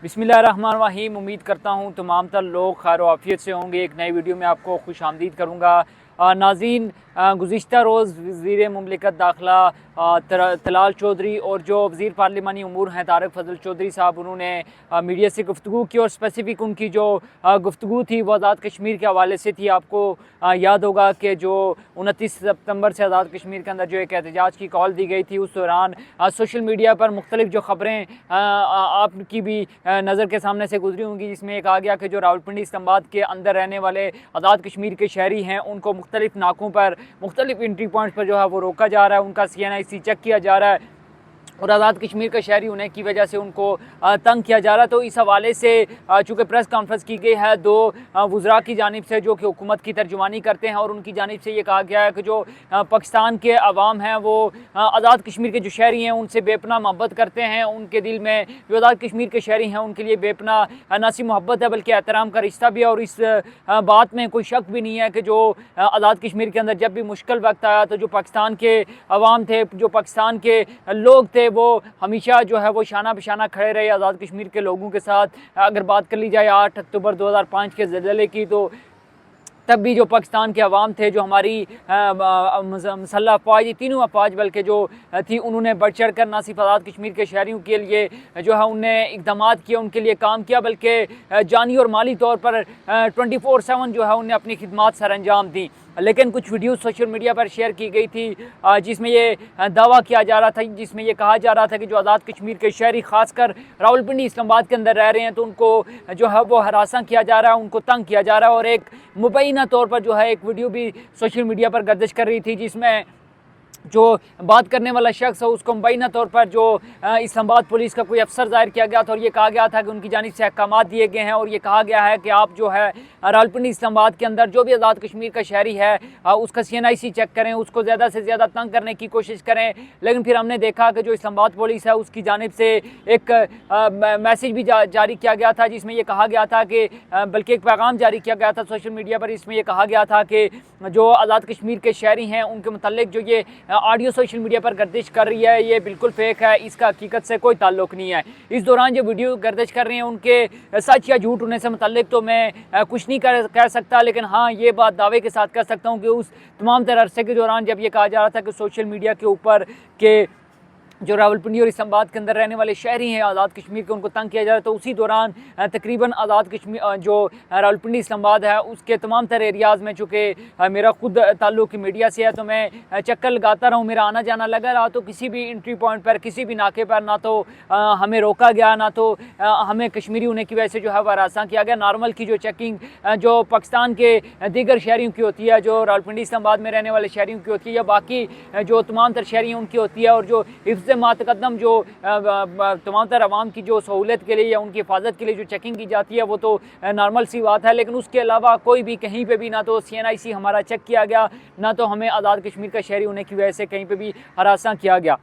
बिस्मिल्लाहिर्रहमानिर्रहीम। उम्मीद करता हूँ तमाम तर लोग खैर आफियत से होंगे। एक नई वीडियो में आपको खुश आमदीद करूँगा। नाज़रीन, गुज़िश्ता रोज़ वज़ीर मुमलिकत दाखिला तलाल चौधरी और जो वज़ीर पार्लिमानी उमूर हैं तारिक फ़ज़ल चौधरी साहब, उन्होंने मीडिया से गुफ्तगू की और स्पेसिफ़िक उनकी जो गुफ्तगू थी वो आज़ाद कश्मीर के हवाले से थी। आपको याद होगा कि जो 29 सितंबर से आज़ाद कश्मीर के अंदर जो एक एहतजाज की कॉल दी गई थी, उस दौरान सोशल मीडिया पर मुख्तलिफ जो ख़बरें आपकी भी नज़र के सामने से गुजरी होंगी, जिसमें ये कहा गया कि जो रावलपिंडी इस्लामाबाद के अंदर रहने वाले आज़ाद कश्मीर के शहरी हैं उनको मुख्तलिफ नाकों पर मुख्तलिफ एंट्री पॉइंट्स पर जो है वो रोका जा रहा है, उनका CNIC चेक किया जा रहा है और आज़ाद कश्मीर का शहरी होने की वजह से उनको तंग किया जा रहा है। तो इस हवाले से चूँकि प्रेस कॉन्फ्रेंस की गई है, दो वज़रा की जानिब से जो कि हुकूमत की तर्जुमानी करते हैं, और उनकी जानिब से ये कहा गया है कि जो पाकिस्तान के अवाम हैं वो आज़ाद कश्मीर के जो शहरी हैं उनसे बेपनाह मोहब्बत करते हैं। उनके दिल में जो आज़ाद कश्मीर के शहरी हैं उनके लिए बेपनाह ना सिर्फ मोहब्बत है बल्कि एहतराम का रिश्ता भी है। और इस बात में कोई शक भी नहीं है कि जो आज़ाद कश्मीर के अंदर जब भी मुश्किल वक्त आया तो जो पाकिस्तान के अवाम थे, जो पाकिस्तान के लोग थे, वो हमेशा जो है वो शाना बिशाना खड़े रहे आज़ाद कश्मीर के लोगों के साथ। अगर बात कर ली जाए 8 अक्टूबर 2005 के ज़लज़ले की, तो तब भी जो पाकिस्तान के अवाम थे, जो हमारी मसल्ह अफवाज, तीनों अफवाज बल्कि जो थी, उन्होंने बढ़ चढ़ कर ना सिर्फ आज़ाद कश्मीर के शहरियों के लिए जो है उनने इक़दाम किए, उनके लिए काम किया, बल्कि जानी और माली तौर पर 24/7 जो है उन्हें अपनी खिदमात सर अंजाम दी। लेकिन कुछ वीडियो सोशल मीडिया पर शेयर की गई थी जिसमें ये दावा किया जा रहा था, जिसमें ये कहा जा रहा था कि जो आज़ाद कश्मीर के शहरी ख़ासकर रावलपिंडी इस्लामाबाद के अंदर रह रहे हैं तो उनको जो है वो हरासा किया जा रहा है, उनको तंग किया जा रहा है। और एक मुबैना तौर पर जो है एक वीडियो भी सोशल मीडिया पर गर्दिश कर रही थी, जिसमें जो बात करने वाला शख्स है उसको मुबैना तौर पर जो इस्लामाबाद पुलिस का कोई अफसर ज़ाहिर किया गया था और ये कहा गया था कि उनकी जानिब से अहकाम दिए गए हैं और ये कहा गया है कि आप जो है रावलपिंडी इस्लामाबाद के अंदर जो भी आज़ाद कश्मीर का शहरी है उसका CNIC चेक करें, उसको ज़्यादा से ज़्यादा तंग करने की कोशिश करें। लेकिन फिर हमने देखा कि जो इस्लामाबाद पुलिस है उसकी जानिब से एक मैसेज भी जारी किया गया था, जिसमें यह कहा गया था कि बल्कि एक पैगाम जारी किया गया था सोशल मीडिया पर, इसमें यह कहा गया था कि जो आज़ाद कश्मीर के शहरी हैं उनके मुतल्लिक जो ये ऑडियो सोशल मीडिया पर गर्दिश कर रही है ये बिल्कुल फेक है, इसका हकीकत से कोई ताल्लुक नहीं है। इस दौरान जो वीडियो गर्दिश कर रहे हैं उनके सच या झूठ होने से मुतल्लिक तो मैं कुछ नहीं कह सकता, लेकिन हाँ ये बात दावे के साथ कह सकता हूँ कि उस तमाम तरह अरसे के दौरान जब ये कहा जा रहा था कि सोशल मीडिया के ऊपर के जो रावलपिंडी और इस्लामाबाद के अंदर रहने वाले शहरी हैं आज़ाद कश्मीर के, उनको तंग किया जा रहा है, तो उसी दौरान तकरीबन आज़ाद कश्मीर जो रावलपिंडी इस्लामाबाद है उसके तमाम तर एरियाज़ में, चूँकि मेरा खुद ताल्लुक मीडिया से है तो मैं चक्कर लगाता रहा हूँ, मेरा आना जाना लगा रहा, तो किसी भी एंट्री पॉइंट पर, किसी भी नाके पर ना तो हमें रोका गया, ना तो हमें कश्मीरी होने की वजह से जो है वह हरासा किया गया। नॉर्मल की जो चेकिंग जो पाकिस्तान के दीगर शहरियों की होती है, जो रावलपिंडी इस्लामाबाद में रहने वाले शहरियों की होती है या बाकी जो तमाम तर शहरी हैं उनकी होती है, और जो से मातकदम जो तमाम तर अवाम की जो सहूलत के लिए या उनकी हिफाजत के लिए जो चेकिंग की जाती है वो तो नॉर्मल सी बात है। लेकिन उसके अलावा कोई भी कहीं पे भी ना तो CNIC हमारा चेक किया गया, ना तो हमें आज़ाद कश्मीर का शहरी होने की वजह से कहीं पे भी हरासा किया गया।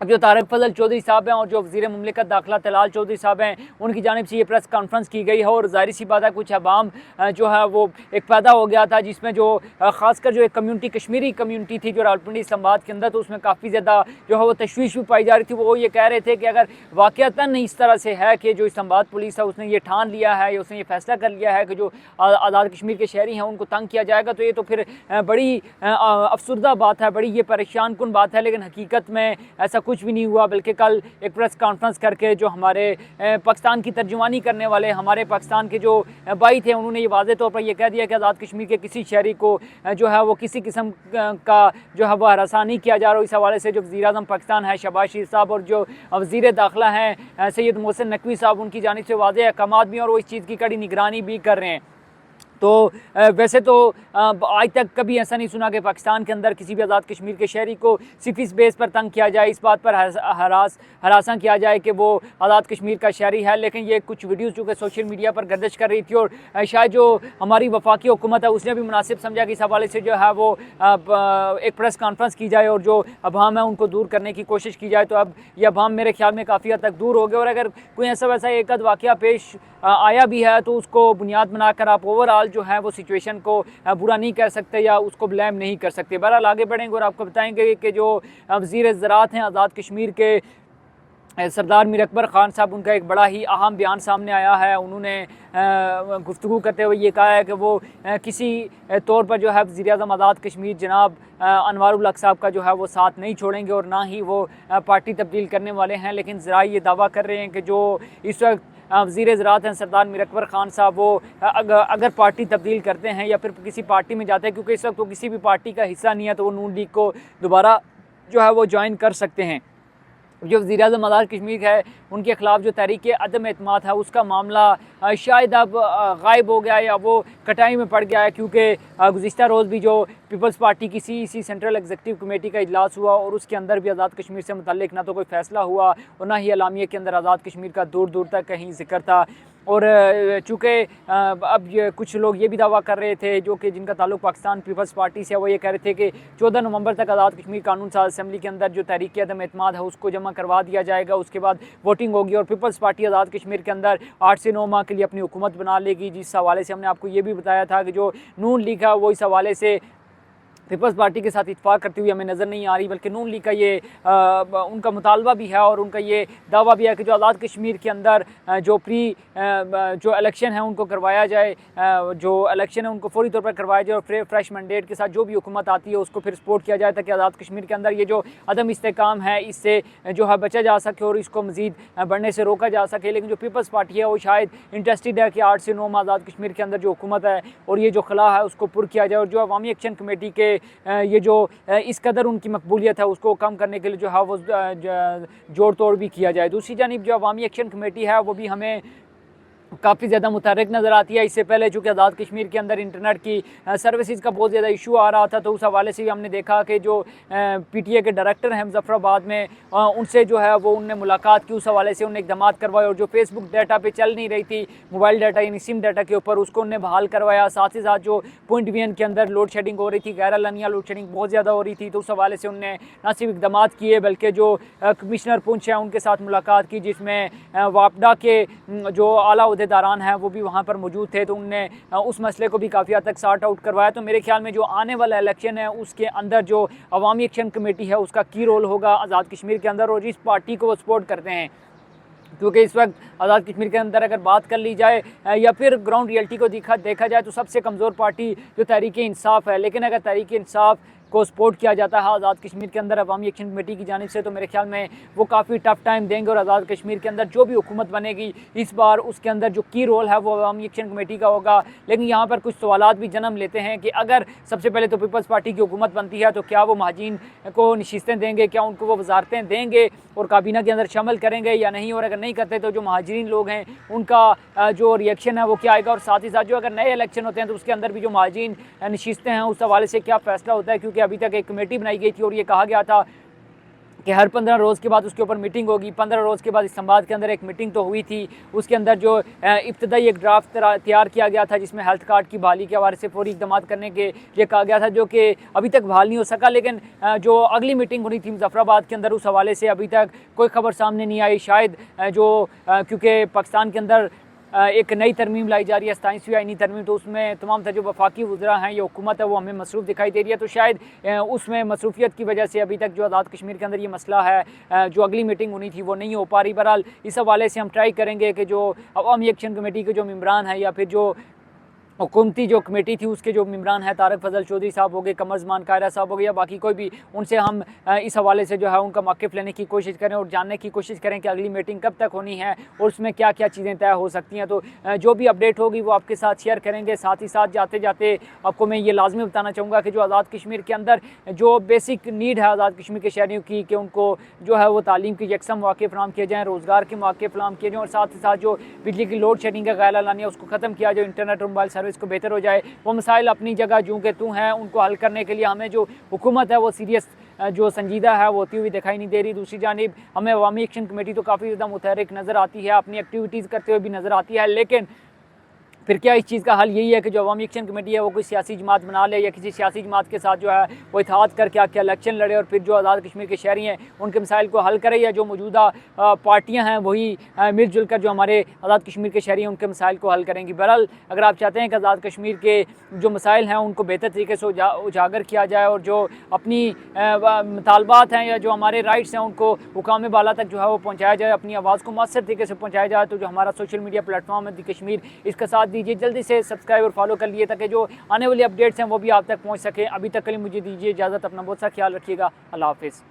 अब जो तारिक फ़ज़ल चौधरी साहब हैं और जो वज़ीर मुमलिकत दाखिला तलाल चौधरी साहब हैं, उनकी जानिब से ये प्रेस कॉन्फ्रेंस की गई है और ज़ाहिर सी बात है कुछ अवाम जो है वो एक पैदा हो गया था, जिसमें जो ख़ासकर जो एक कम्यूनिटी, कश्मीरी कम्यूनिटी थी जो रावलपिंडी इस्लामाबाद के अंदर, तो उसमें काफ़ी ज़्यादा जो है वो तशवीश भी पाई जा रही थी। वो ये कह रहे थे कि अगर वाक़अतन इस तरह से है कि जो इस्लामाबाद पुलिस है उसने ये ठान लिया है या उसने ये फ़ैसला कर लिया है कि जो आज़ाद कश्मीर के शहरी हैं उनको तंग किया जाएगा, तो ये तो फिर बड़ी अफसरदा बात है, बड़ी ये परेशान कुन बात है। लेकिन हकीकत में ऐसा कुछ भी नहीं हुआ, बल्कि कल एक प्रेस कॉन्फ्रेंस करके जो हमारे पाकिस्तान की तर्जुमानी करने वाले हमारे पाकिस्तान के जो भाई थे उन्होंने ये वाज़े तौर पर यह कह दिया कि आज़ाद कश्मीर के किसी शहरी को जो है वो किसी किस्म का जो है वह हरासा नहीं किया जा रहा। इस हवाले से जो वज़ीर-ए-आज़म पाकिस्तान है शहबाज शरीफ साहब और जो वज़ीर दाखिला हैं सैयद मोहसिन नकवी साहब, उनकी जानिब से वाज़े अहकाम भी और वो इस चीज़ की कड़ी निगरानी भी कर रहे हैं। तो वैसे तो आज तक कभी ऐसा नहीं सुना कि पाकिस्तान के अंदर किसी भी आज़ाद कश्मीर के शहरी को सिर्फ इस बेस पर तंग किया जाए, इस बात पर हरासा किया जाए कि वो आज़ाद कश्मीर का शहरी है। लेकिन ये कुछ वीडियोज़ जो कि सोशल मीडिया पर गर्दिश कर रही थी और शायद जो हमारी वफाकी हुकूमत है उसने भी मुनासिब समझा कि इस हवाले से जो है वो एक प्रेस कॉन्फ्रेंस की जाए और जो अवाम है उनको दूर करने की कोशिश की जाए। तो अब ये अवाम मेरे ख्याल में काफ़ी हद तक दूर हो गए, और अगर कोई ऐसा वैसा एक आध वाक़या पेश आया भी है तो उसको बुनियाद बनाकर आप ओवरऑल जो है वो सिचुएशन को बुरा नहीं कर सकते या उसको ब्लेम नहीं कर सकते। बहरहाल आगे बढ़ेंगे और आपको बताएंगे कि जो वज़ीर ज़राअत हैं आज़ाद कश्मीर के सरदार मीर अकबर ख़ान साहब, उनका एक बड़ा ही अहम बयान सामने आया है। उन्होंने गुफ्तगू करते हुए ये कहा है कि वो किसी तौर पर जो है वज़ीर-ए-आज़म आज़ाद कश्मीर जनाब अनवारुल हक साहब का जो है वो साथ नहीं छोड़ेंगे और ना ही वो पार्टी तब्दील करने वाले हैं। लेकिन ज़रा ये दावा कर रहे हैं कि जो इस वक्त वज़ीर ज़राअत हैं सरदार मीर अकबर ख़ान साहब, वो अगर पार्टी तब्दील करते हैं या फिर किसी पार्टी में जाते हैं, क्योंकि इस वक्त वो किसी भी पार्टी का हिस्सा नहीं है, तो वो नून लीग को दोबारा जो है वो ज्वाइन कर सकते हैं। जो वज़ीर-ए-आज़म आज़ाद कश्मीर है, उनके ख़िलाफ़ जो तहरीक अदम एतमाद है, उसका मामला शायद अब गायब हो गया है या वो कटाई में पड़ गया है, क्योंकि गुज़िश्ता रोज़ भी जो पीपल्स पार्टी की CEC सेंट्रल एग्जीक्यूटिव कमेटी का इजलास हुआ और उसके अंदर भी आज़ाद कश्मीर से मुतल्लिक ना तो कोई फ़ैसला हुआ और ना ही एलामिया के अंदर आज़ाद कश्मीर का दूर दूर तक कहीं ज़िक्र था। और चूँकि अब कुछ लोग ये भी दावा कर रहे थे जो कि जिनका ताल्लुक़ पाकिस्तान पीपल्स पार्टी से, वो ये कह रहे थे कि 14 नवंबर तक आज़ाद कश्मीर कानून साज असम्बली के अंदर जो तहरीक अदम एतमाद है उसको जमा करवा दिया जाएगा, उसके बाद वोटिंग होगी और पीपल्स पार्टी आज़ाद कश्मीर के अंदर 8 से 9 माह के लिए अपनी हुकूमत बना लेगी। जिस हवाले से हमने आपको ये भी बताया था कि जो नून लीग है वो इस हवाले से पीपल्स पार्टी के साथ इत्तेफाक करती हुई हमें नज़र नहीं आ रही, बल्कि नून लीग का ये उनका मुतालबा भी है और उनका ये दावा भी है कि जो आज़ाद कश्मीर के अंदर जो इलेक्शन है उनको करवाया जाए, जो इलेक्शन है उनको फौरी तौर पर करवाया जाए और फिर फ्रेश मैंडेट के साथ जो भी हुकूमत आती है उसको फिर सपोर्ट किया जाए, ताकि आज़ाद कश्मीर के अंदर ये जो अदम इस्तेहकाम है इससे जो है बचा जा सके और इसको मज़ीद बढ़ने से रोका जा सके। लेकिन जो पीपल्स पार्टी है वो शायद इंटरेस्टेड है कि 8 से 9 माह आज़ाद कश्मीर के अंदर जो हुकूमत है और ये जो खला है उसको पुर किया जाए और जो अवामी एक्शन कमेटी के ये जो इस कदर उनकी मकबूलियत है उसको कम करने के लिए जो है वो जोड़ तोड़ भी किया जाए। दूसरी जानिब जो अवामी एक्शन कमेटी है वो भी हमें काफ़ी ज़्यादा मुतहर्रिक नज़र आती है। इससे पहले चूँकि आज़ाद कश्मीर के अंदर इंटरनेट की सर्विसेज का बहुत ज़्यादा इशू आ रहा था, तो उस हवाले से भी हमने देखा कि जो PTA के डायरेक्टर हैं मुजफ्फराबाद में, उनसे जो है वो उनने मुलाकात की, उस हवाले से उन्हें इकदाम करवाए और जो फेसबुक डाटा पे चल नहीं रही थी, मोबाइल डाटा यानी सिम डाटा के ऊपर, उसको उन्हें बहाल करवाया। साथ ही साथ जो पॉइंट वीएन के अंदर लोड शेडिंग हो रही थी, गैर एलानिया लोड शेडिंग बहुत ज़्यादा हो रही थी, तो उस हवाले से उनने न सिर्फ इकदाम किए बल्कि जो कमिश्नर पुंछ हैं उनके साथ मुलाकात की, जिसमें वापडा के जो आला अहदेदारान हैं वो भी वहाँ पर मौजूद थे, तो उनने उस मसले को भी काफ़ी हद तक सॉर्ट आउट करवाया। तो मेरे ख्याल में जो आने वाला इलेक्शन है उसके अंदर जो अवामी एक्शन कमेटी है उसका की रोल होगा आज़ाद कश्मीर के अंदर, और जिस पार्टी को वो सपोर्ट करते हैं, क्योंकि इस वक्त आज़ाद कश्मीर के अंदर अगर बात कर ली जाए या फिर ग्राउंड रियलिटी को देखा जाए तो सबसे कमज़ोर पार्टी जो तहरीक इंसाफ है। लेकिन अगर तहरीक इंसाफ को सपोर्ट किया जाता है आज़ाद कश्मीर के अंदर अवामी एक्शन कमेटी की जानिब से, तो मेरे ख्याल में वो काफ़ी टफ टाइम देंगे और आज़ाद कश्मीर के अंदर जो भी हुकूमत बनेगी इस बार उसके अंदर जो की रोल है वो अवामी एक्शन कमेटी का होगा। लेकिन यहाँ पर कुछ सवालात भी जन्म लेते हैं कि अगर सबसे पहले तो पीपल्स पार्टी की हुकूमत बनती है तो क्या वो महाजीन को नशिस्तें देंगे, क्या उनको वो वजारतें देंगे और काबीना के अंदर शामिल करेंगे या नहीं, और अगर नहीं करते तो जो महाजरीन लोग हैं उनका जो रिएक्शन है वो क्या आएगा। और साथ ही साथ जो अगर नए इलेक्शन होते हैं तो उसके अंदर भी जो महाजरीन नशिस्तें हैं उस हवाले से क्या फ़ैसला होता है, क्योंकि अभी तक एक कमेटी बनाई गई थी और ये कहा गया था कि हर 15 रोज़ के बाद उसके ऊपर मीटिंग होगी। 15 रोज़ के बाद इस्लामाबाद के अंदर एक मीटिंग तो हुई थी, उसके अंदर जो इब्तदाई एक ड्राफ्ट तैयार किया गया था जिसमें हेल्थ कार्ड की बहाली के हवाले से फौरी इक़दाम करने के लिए कहा गया था, जो कि अभी तक बहाल नहीं हो सका। लेकिन जो अगली मीटिंग होनी थी मुजफ्फराबाद के अंदर उस हवाले से अभी तक कोई खबर सामने नहीं आई। शायद क्योंकि पाकिस्तान के अंदर एक नई तरमीम लाई जा रही है, 27वीं आईनी तरमीम, तो उसमें तमाम जो वफाकी वज़रा हैं या हुकूमत है वो हमें मसरूफ़ दिखाई दे रही है। तो शायद उसमें मसरूफियत की वजह से अभी तक जो आज़ाद कश्मीर के अंदर ये मसला है जो अगली मीटिंग होनी थी वो नहीं हो पा रही। बहरहाल इस हवाले से हम ट्राई करेंगे कि जो अवामी एक्शन कमेटी के जो मेंबरान हैं या फिर जो हुकूमती जो कमेटी थी उसके जो मेंबरान हैं, तारक फजल चौधरी साहब हो गए, कमर ज़मान कायरा साहब हो गए या बाकी कोई भी, उनसे हम इस हवाले से जो है उनका मौक़िफ़ लेने की कोशिश करें और जानने की कोशिश करें कि अगली मीटिंग कब तक होनी है और उसमें क्या क्या चीज़ें तय हो सकती हैं। तो जो भी अपडेट होगी वो आपके साथ शेयर करेंगे। साथ ही साथ जाते जाते आपको मैं ये लाजमी बताना चाहूँगा कि जो आज़ाद कश्मीर के अंदर जो बेसिक नीड है आज़ाद कश्मीर के शहरियों की, कि उनको जो है वो तालीम की यकसम मौक़े फराहम किए जाएँ, रोज़गार के मौक़े फराहम किए जाएँ और साथ ही साथ जो बिजली की लोड शेडिंग का गैर एलानिया उसको ख़त्म किया जाए, इंटरनेट और मोबाइल सर्विस को बेहतर हो जाए। वो मसाइल अपनी जगह जूँ के तू हैं, उनको हल करने के लिए हमें जो हुकूमत है वो सीरियस जो संजीदा है वो होती हुई दिखाई नहीं दे रही। दूसरी जानिब हमें अवामी एक्शन कमेटी तो काफ़ी ज़्यादा मुतहर्रिक नज़र आती है, अपनी एक्टिविटीज़ करते हुए भी नज़र आती है, लेकिन फिर क्या इस चीज़ का हल यही है कि जो अवामी एक्शन कमेटी है वो कोई सियासी जमात बना ले या किसी सियासी जमात के साथ जो है वो इत्तेहाद करके आके इलेक्शन लड़े और फिर जो आज़ाद कश्मीर के शहरी हैं उनके मसाइल को हल करे, या जो मौजूदा पार्टियाँ हैं वही मिलजुल कर जो हमारे आज़ाद कश्मीर के शहरी हैं उनके मसाइल को हल करेंगी। बहरहाल अगर आप चाहते हैं कि आज़ाद कश्मीर के जो मसाइल हैं उनको बेहतर तरीके से उजागर किया जाए और जो अपनी मुतालबात हैं या जो हमारे राइट्स हैं उनको हुकाम बाला तक जो है वो पहुँचाया जाए, अपनी आवाज़ को मौसर तरीके से पहुँचाया जाए, तो जो हमारा सोशल मीडिया प्लेटफॉर्म है दी कश्मीर, इसका साथ दीजिए, जल्दी से सब्सक्राइब और फॉलो कर लिए ताकि जो आने वाली अपडेट्स हैं वो भी आप तक पहुँच सकें। अभी तक के लिए मुझे दीजिए इजाज़त, अपना बहुत सा ख्याल रखिएगा। अल्लाह हाफिज़।